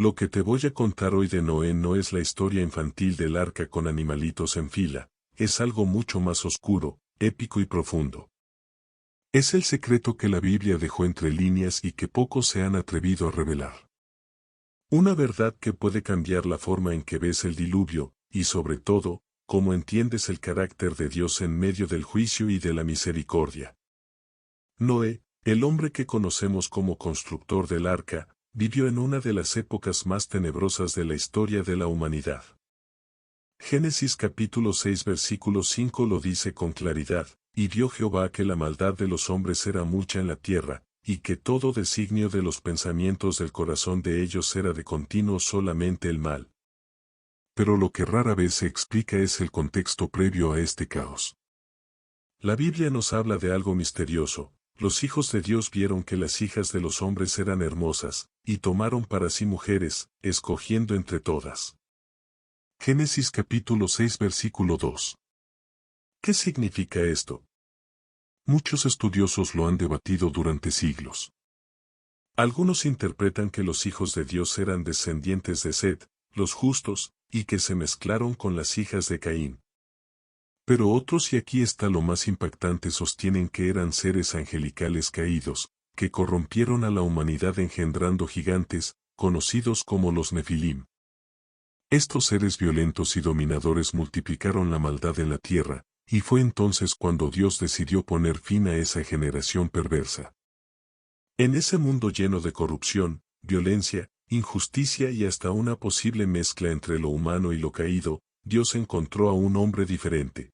Lo que te voy a contar hoy de Noé no es la historia infantil del arca con animalitos en fila, es algo mucho más oscuro, épico y profundo. Es el secreto que la Biblia dejó entre líneas y que pocos se han atrevido a revelar. Una verdad que puede cambiar la forma en que ves el diluvio, y sobre todo, cómo entiendes el carácter de Dios en medio del juicio y de la misericordia. Noé, el hombre que conocemos como constructor del arca, vivió en una de las épocas más tenebrosas de la historia de la humanidad. Génesis capítulo 6 versículo 5 lo dice con claridad, y vio Jehová que la maldad de los hombres era mucha en la tierra, y que todo designio de los pensamientos del corazón de ellos era de continuo solamente el mal. Pero lo que rara vez se explica es el contexto previo a este caos. La Biblia nos habla de algo misterioso. Los hijos de Dios vieron que las hijas de los hombres eran hermosas, y tomaron para sí mujeres, escogiendo entre todas. Génesis capítulo 6 versículo 2. ¿Qué significa esto? Muchos estudiosos lo han debatido durante siglos. Algunos interpretan que los hijos de Dios eran descendientes de Set, los justos, y que se mezclaron con las hijas de Caín. Pero otros, y aquí está lo más impactante, sostienen que eran seres angelicales caídos, que corrompieron a la humanidad engendrando gigantes, conocidos como los Nefilim. Estos seres violentos y dominadores multiplicaron la maldad en la tierra, y fue entonces cuando Dios decidió poner fin a esa generación perversa. En ese mundo lleno de corrupción, violencia, injusticia y hasta una posible mezcla entre lo humano y lo caído, Dios encontró a un hombre diferente.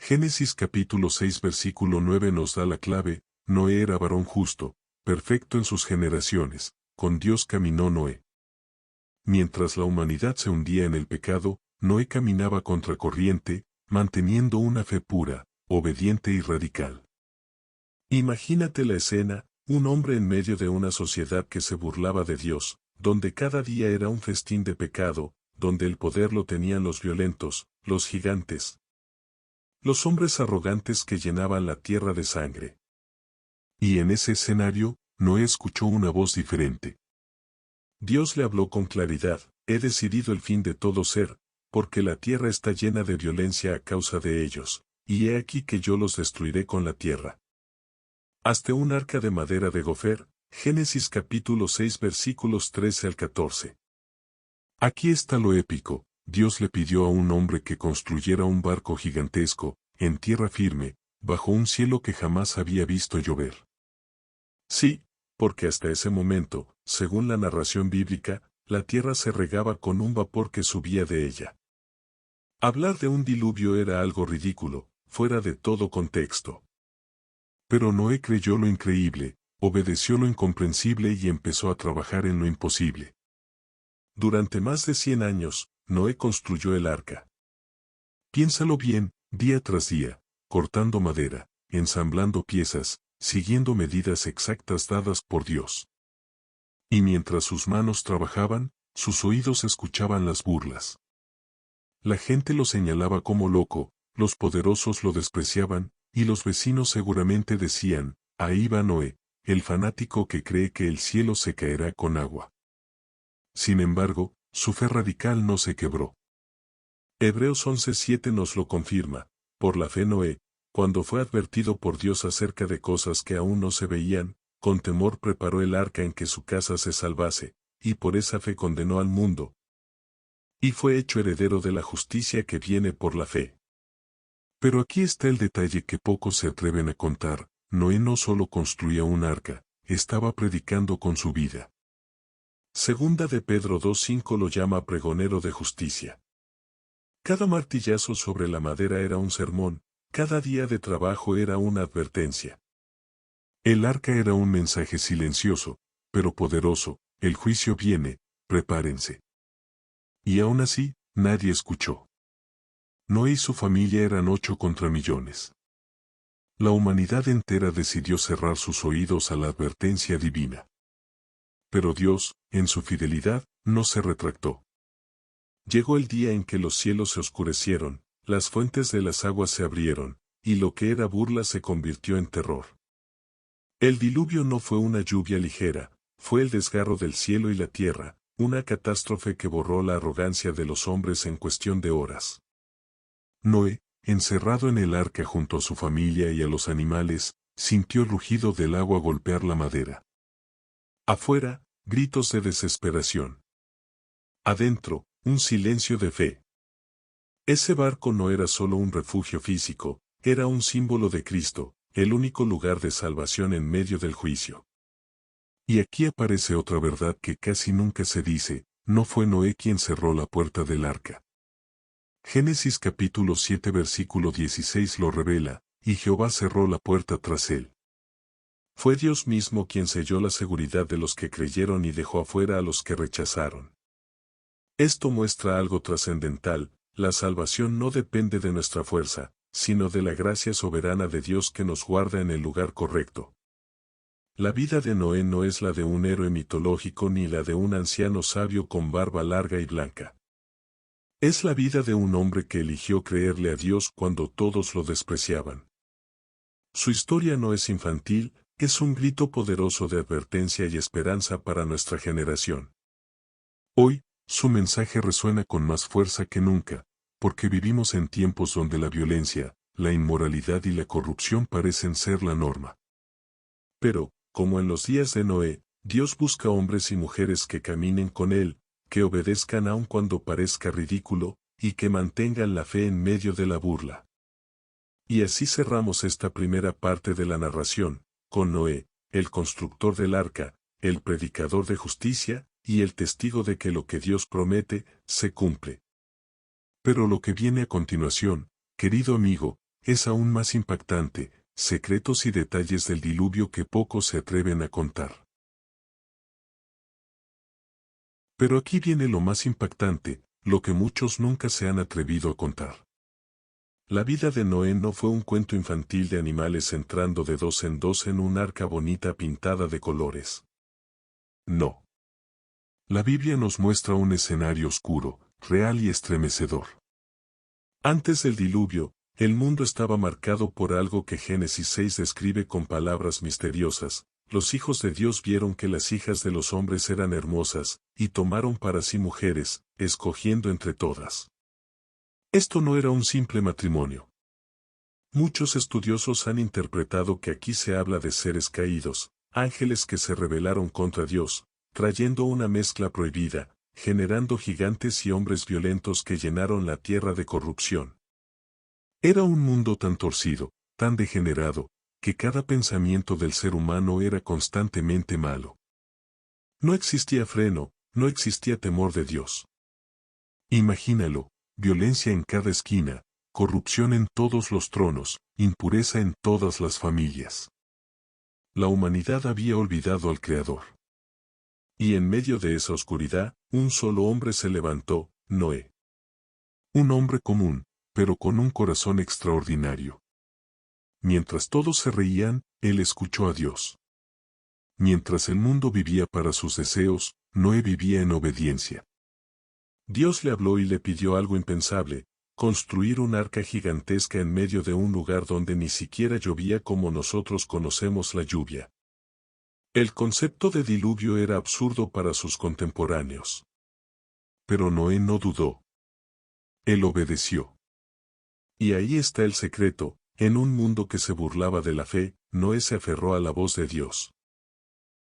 Génesis capítulo 6 versículo 9 nos da la clave: Noé era varón justo, perfecto en sus generaciones, con Dios caminó Noé. Mientras la humanidad se hundía en el pecado, Noé caminaba contracorriente, manteniendo una fe pura, obediente y radical. Imagínate la escena: un hombre en medio de una sociedad que se burlaba de Dios, donde cada día era un festín de pecado, donde el poder lo tenían los violentos, los gigantes, los hombres arrogantes que llenaban la tierra de sangre. Y en ese escenario, Noé escuchó una voz diferente. Dios le habló con claridad: he decidido el fin de todo ser, porque la tierra está llena de violencia a causa de ellos, y he aquí que yo los destruiré con la tierra. Hazte un arca de madera de gofer. Génesis capítulo 6 versículos 13 al 14. Aquí está lo épico: Dios le pidió a un hombre que construyera un barco gigantesco, en tierra firme, bajo un cielo que jamás había visto llover. Sí, porque hasta ese momento, según la narración bíblica, la tierra se regaba con un vapor que subía de ella. Hablar de un diluvio era algo ridículo, fuera de todo contexto. Pero Noé creyó lo increíble, obedeció lo incomprensible y empezó a trabajar en lo imposible. Durante más de 100 años, Noé construyó el arca. Piénsalo bien, día tras día, cortando madera, ensamblando piezas, siguiendo medidas exactas dadas por Dios. Y mientras sus manos trabajaban, sus oídos escuchaban las burlas. La gente lo señalaba como loco, los poderosos lo despreciaban, y los vecinos seguramente decían: ahí va Noé, el fanático que cree que el cielo se caerá con agua. Sin embargo, su fe radical no se quebró. Hebreos 11:7 nos lo confirma: por la fe Noé, cuando fue advertido por Dios acerca de cosas que aún no se veían, con temor preparó el arca en que su casa se salvase, y por esa fe condenó al mundo, y fue hecho heredero de la justicia que viene por la fe. Pero aquí está el detalle que pocos se atreven a contar: Noé no solo construía un arca, estaba predicando con su vida. Segunda de Pedro 2:5 lo llama pregonero de justicia. Cada martillazo sobre la madera era un sermón, cada día de trabajo era una advertencia. El arca era un mensaje silencioso, pero poderoso: el juicio viene, prepárense. Y aún así, nadie escuchó. Noé y su familia eran 8 contra millones. La humanidad entera decidió cerrar sus oídos a la advertencia divina. Pero Dios, en su fidelidad, no se retractó. Llegó el día en que los cielos se oscurecieron, las fuentes de las aguas se abrieron, y lo que era burla se convirtió en terror. El diluvio no fue una lluvia ligera, fue el desgarro del cielo y la tierra, una catástrofe que borró la arrogancia de los hombres en cuestión de horas. Noé, encerrado en el arca junto a su familia y a los animales, sintió el rugido del agua golpear la madera. Afuera, gritos de desesperación. Adentro, un silencio de fe. Ese barco no era solo un refugio físico, era un símbolo de Cristo, el único lugar de salvación en medio del juicio. Y aquí aparece otra verdad que casi nunca se dice: no fue Noé quien cerró la puerta del arca. Génesis capítulo 7 versículo 16 lo revela, y Jehová cerró la puerta tras él. Fue Dios mismo quien selló la seguridad de los que creyeron y dejó afuera a los que rechazaron. Esto muestra algo trascendental: la salvación no depende de nuestra fuerza, sino de la gracia soberana de Dios que nos guarda en el lugar correcto. La vida de Noé no es la de un héroe mitológico ni la de un anciano sabio con barba larga y blanca. Es la vida de un hombre que eligió creerle a Dios cuando todos lo despreciaban. Su historia no es infantil, es un grito poderoso de advertencia y esperanza para nuestra generación. Hoy, su mensaje resuena con más fuerza que nunca, porque vivimos en tiempos donde la violencia, la inmoralidad y la corrupción parecen ser la norma. Pero, como en los días de Noé, Dios busca hombres y mujeres que caminen con Él, que obedezcan aun cuando parezca ridículo, y que mantengan la fe en medio de la burla. Y así cerramos esta primera parte de la narración, con Noé, el constructor del arca, el predicador de justicia, y el testigo de que lo que Dios promete, se cumple. Pero lo que viene a continuación, querido amigo, es aún más impactante: secretos y detalles del diluvio que pocos se atreven a contar. Pero aquí viene lo más impactante, lo que muchos nunca se han atrevido a contar. La vida de Noé no fue un cuento infantil de animales entrando de dos en dos en un arca bonita pintada de colores. No. La Biblia nos muestra un escenario oscuro, real y estremecedor. Antes del diluvio, el mundo estaba marcado por algo que Génesis 6 describe con palabras misteriosas: los hijos de Dios vieron que las hijas de los hombres eran hermosas, y tomaron para sí mujeres, escogiendo entre todas. Esto no era un simple matrimonio. Muchos estudiosos han interpretado que aquí se habla de seres caídos, ángeles que se rebelaron contra Dios, trayendo una mezcla prohibida, generando gigantes y hombres violentos que llenaron la tierra de corrupción. Era un mundo tan torcido, tan degenerado, que cada pensamiento del ser humano era constantemente malo. No existía freno, no existía temor de Dios. Imagínalo: violencia en cada esquina, corrupción en todos los tronos, impureza en todas las familias. La humanidad había olvidado al Creador. Y en medio de esa oscuridad, un solo hombre se levantó: Noé. Un hombre común, pero con un corazón extraordinario. Mientras todos se reían, él escuchó a Dios. Mientras el mundo vivía para sus deseos, Noé vivía en obediencia. Dios le habló y le pidió algo impensable: construir un arca gigantesca en medio de un lugar donde ni siquiera llovía como nosotros conocemos la lluvia. El concepto de diluvio era absurdo para sus contemporáneos. Pero Noé no dudó. Él obedeció. Y ahí está el secreto: en un mundo que se burlaba de la fe, Noé se aferró a la voz de Dios.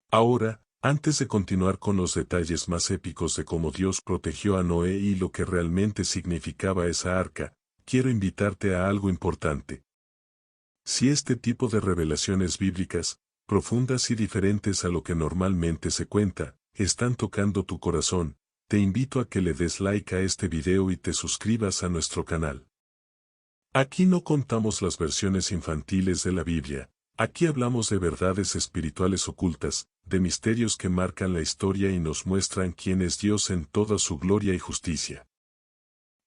Ahora, antes de continuar con los detalles más épicos de cómo Dios protegió a Noé y lo que realmente significaba esa arca, quiero invitarte a algo importante. Si este tipo de revelaciones bíblicas, profundas y diferentes a lo que normalmente se cuenta, están tocando tu corazón, te invito a que le des like a este video y te suscribas a nuestro canal. Aquí no contamos las versiones infantiles de la Biblia, aquí hablamos de verdades espirituales ocultas, de misterios que marcan la historia y nos muestran quién es Dios en toda su gloria y justicia.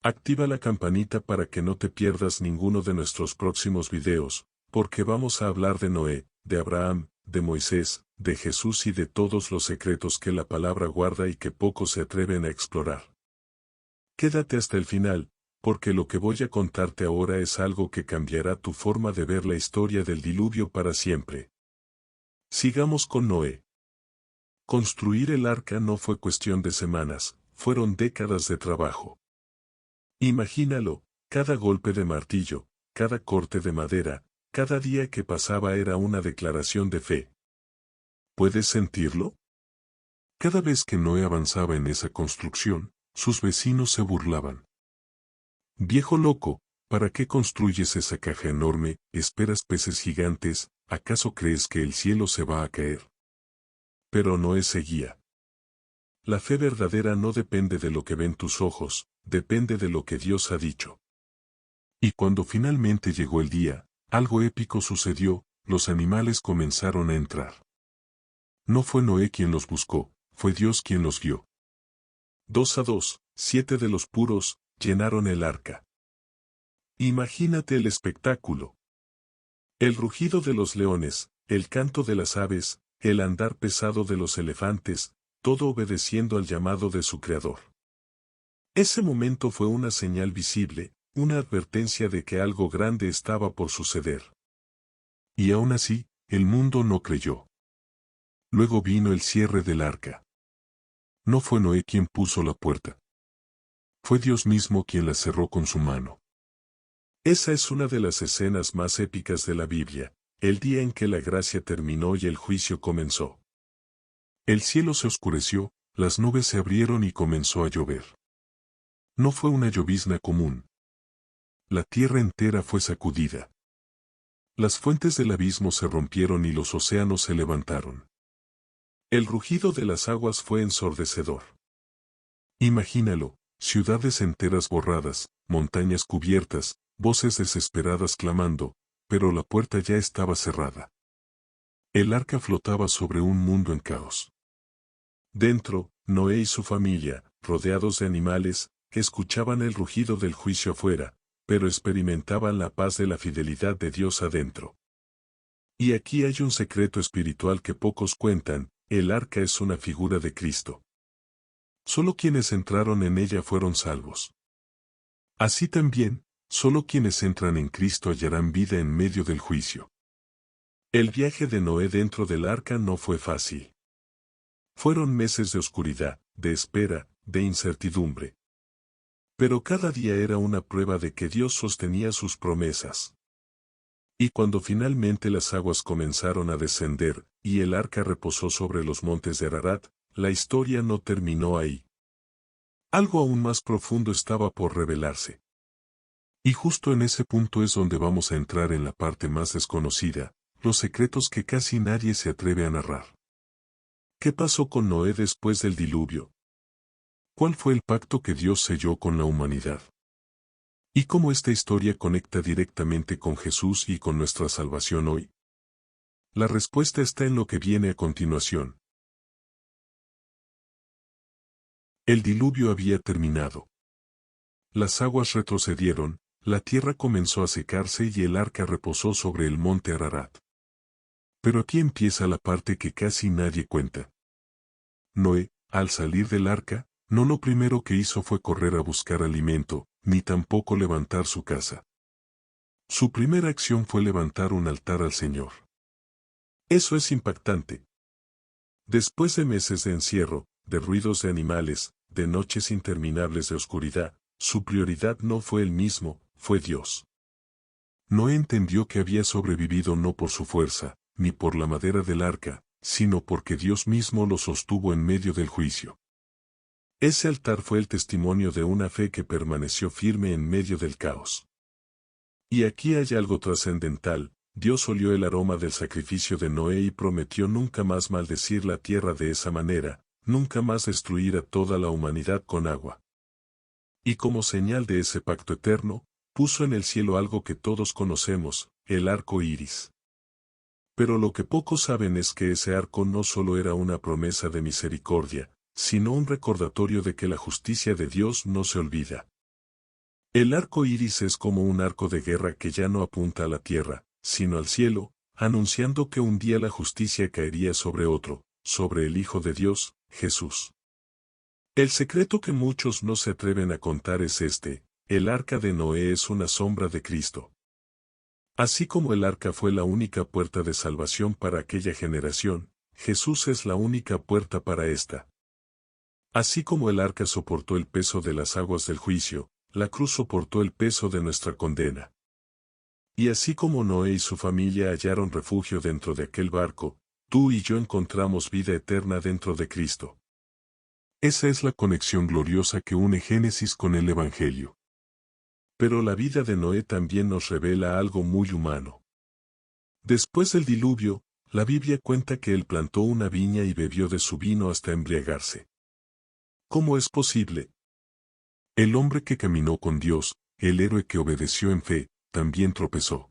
Activa la campanita para que no te pierdas ninguno de nuestros próximos videos, porque vamos a hablar de Noé, de Abraham, de Moisés, de Jesús y de todos los secretos que la palabra guarda y que pocos se atreven a explorar. Quédate hasta el final, porque lo que voy a contarte ahora es algo que cambiará tu forma de ver la historia del diluvio para siempre. Sigamos con Noé. Construir el arca no fue cuestión de semanas, fueron décadas de trabajo. Imagínalo, cada golpe de martillo, cada corte de madera, cada día que pasaba era una declaración de fe. ¿Puedes sentirlo? Cada vez que Noé avanzaba en esa construcción, sus vecinos se burlaban. Viejo loco, ¿para qué construyes esa caja enorme? ¿Esperas peces gigantes? ¿Acaso crees que el cielo se va a caer? Pero Noé seguía. La fe verdadera no depende de lo que ven tus ojos, depende de lo que Dios ha dicho. Y cuando finalmente llegó el día, algo épico sucedió, los animales comenzaron a entrar. No fue Noé quien los buscó, fue Dios quien los guió. 2 a 2, 7 de los puros, llenaron el arca. Imagínate el espectáculo. El rugido de los leones, el canto de las aves, el andar pesado de los elefantes, todo obedeciendo al llamado de su creador. Ese momento fue una señal visible, una advertencia de que algo grande estaba por suceder. Y aún así, el mundo no creyó. Luego vino el cierre del arca. No fue Noé quien puso la puerta. Fue Dios mismo quien la cerró con su mano. Esa es una de las escenas más épicas de la Biblia, el día en que la gracia terminó y el juicio comenzó. El cielo se oscureció, las nubes se abrieron y comenzó a llover. No fue una llovizna común. La tierra entera fue sacudida. Las fuentes del abismo se rompieron y los océanos se levantaron. El rugido de las aguas fue ensordecedor. Imagínalo, ciudades enteras borradas, montañas cubiertas, voces desesperadas clamando, pero la puerta ya estaba cerrada. El arca flotaba sobre un mundo en caos. Dentro, Noé y su familia, rodeados de animales, escuchaban el rugido del juicio afuera, pero experimentaban la paz de la fidelidad de Dios adentro. Y aquí hay un secreto espiritual que pocos cuentan, el arca es una figura de Cristo. Solo quienes entraron en ella fueron salvos. Así también, solo quienes entran en Cristo hallarán vida en medio del juicio. El viaje de Noé dentro del arca no fue fácil. Fueron meses de oscuridad, de espera, de incertidumbre. Pero cada día era una prueba de que Dios sostenía sus promesas. Y cuando finalmente las aguas comenzaron a descender, y el arca reposó sobre los montes de Ararat, la historia no terminó ahí. Algo aún más profundo estaba por revelarse. Y justo en ese punto es donde vamos a entrar en la parte más desconocida, los secretos que casi nadie se atreve a narrar. ¿Qué pasó con Noé después del diluvio? ¿Cuál fue el pacto que Dios selló con la humanidad? ¿Y cómo esta historia conecta directamente con Jesús y con nuestra salvación hoy? La respuesta está en lo que viene a continuación. El diluvio había terminado. Las aguas retrocedieron, la tierra comenzó a secarse y el arca reposó sobre el monte Ararat. Pero aquí empieza la parte que casi nadie cuenta. Noé, al salir del arca, no lo primero que hizo fue correr a buscar alimento, ni tampoco levantar su casa. Su primera acción fue levantar un altar al Señor. Eso es impactante. Después de meses de encierro, de ruidos de animales, de noches interminables de oscuridad, su prioridad no fue él mismo, fue Dios. Noé entendió que había sobrevivido no por su fuerza, ni por la madera del arca, sino porque Dios mismo lo sostuvo en medio del juicio. Ese altar fue el testimonio de una fe que permaneció firme en medio del caos. Y aquí hay algo trascendental, Dios olió el aroma del sacrificio de Noé y prometió nunca más maldecir la tierra de esa manera, nunca más destruir a toda la humanidad con agua. Y como señal de ese pacto eterno, puso en el cielo algo que todos conocemos, el arco iris. Pero lo que pocos saben es que ese arco no solo era una promesa de misericordia, sino un recordatorio de que la justicia de Dios no se olvida. El arco iris es como un arco de guerra que ya no apunta a la tierra, sino al cielo, anunciando que un día la justicia caería sobre otro, sobre el Hijo de Dios, Jesús. El secreto que muchos no se atreven a contar es este: el arca de Noé es una sombra de Cristo. Así como el arca fue la única puerta de salvación para aquella generación, Jesús es la única puerta para esta. Así como el arca soportó el peso de las aguas del juicio, la cruz soportó el peso de nuestra condena. Y así como Noé y su familia hallaron refugio dentro de aquel barco, tú y yo encontramos vida eterna dentro de Cristo. Esa es la conexión gloriosa que une Génesis con el Evangelio. Pero la vida de Noé también nos revela algo muy humano. Después del diluvio, la Biblia cuenta que él plantó una viña y bebió de su vino hasta embriagarse. ¿Cómo es posible? El hombre que caminó con Dios, el héroe que obedeció en fe, también tropezó.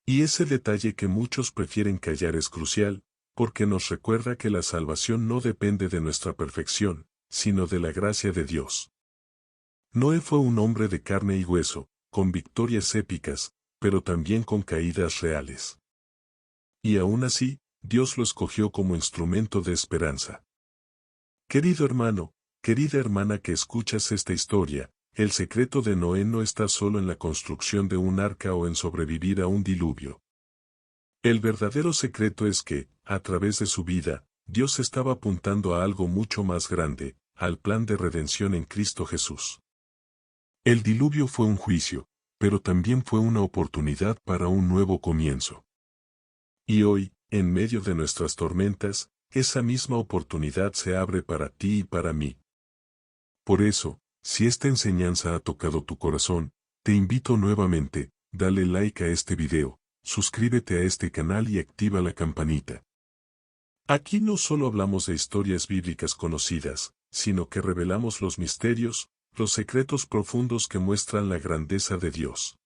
Y ese detalle que muchos prefieren callar es crucial, porque nos recuerda que la salvación no depende de nuestra perfección, sino de la gracia de Dios. Noé fue un hombre de carne y hueso, con victorias épicas, pero también con caídas reales. Y aún así, Dios lo escogió como instrumento de esperanza. Querido hermano, querida hermana que escuchas esta historia, el secreto de Noé no está solo en la construcción de un arca o en sobrevivir a un diluvio. El verdadero secreto es que, a través de su vida, Dios estaba apuntando a algo mucho más grande, al plan de redención en Cristo Jesús. El diluvio fue un juicio, pero también fue una oportunidad para un nuevo comienzo. Y hoy, en medio de nuestras tormentas, esa misma oportunidad se abre para ti y para mí. Por eso, si esta enseñanza ha tocado tu corazón, te invito nuevamente, dale like a este video, suscríbete a este canal y activa la campanita. Aquí no solo hablamos de historias bíblicas conocidas, sino que revelamos los misterios, los secretos profundos que muestran la grandeza de Dios.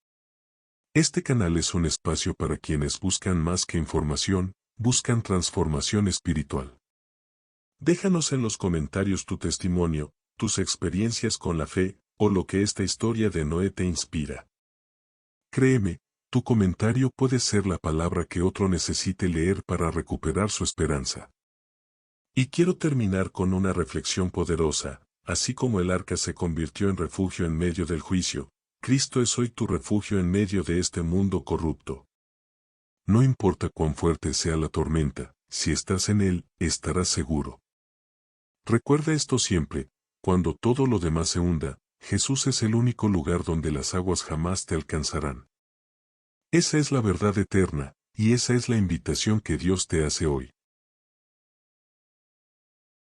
Este canal es un espacio para quienes buscan más que información, buscan transformación espiritual. Déjanos en los comentarios tu testimonio, tus experiencias con la fe, o lo que esta historia de Noé te inspira. Créeme, tu comentario puede ser la palabra que otro necesite leer para recuperar su esperanza. Y quiero terminar con una reflexión poderosa, así como el arca se convirtió en refugio en medio del juicio, Cristo es hoy tu refugio en medio de este mundo corrupto. No importa cuán fuerte sea la tormenta, si estás en él, estarás seguro. Recuerda esto siempre, cuando todo lo demás se hunda, Jesús es el único lugar donde las aguas jamás te alcanzarán. Esa es la verdad eterna, y esa es la invitación que Dios te hace hoy.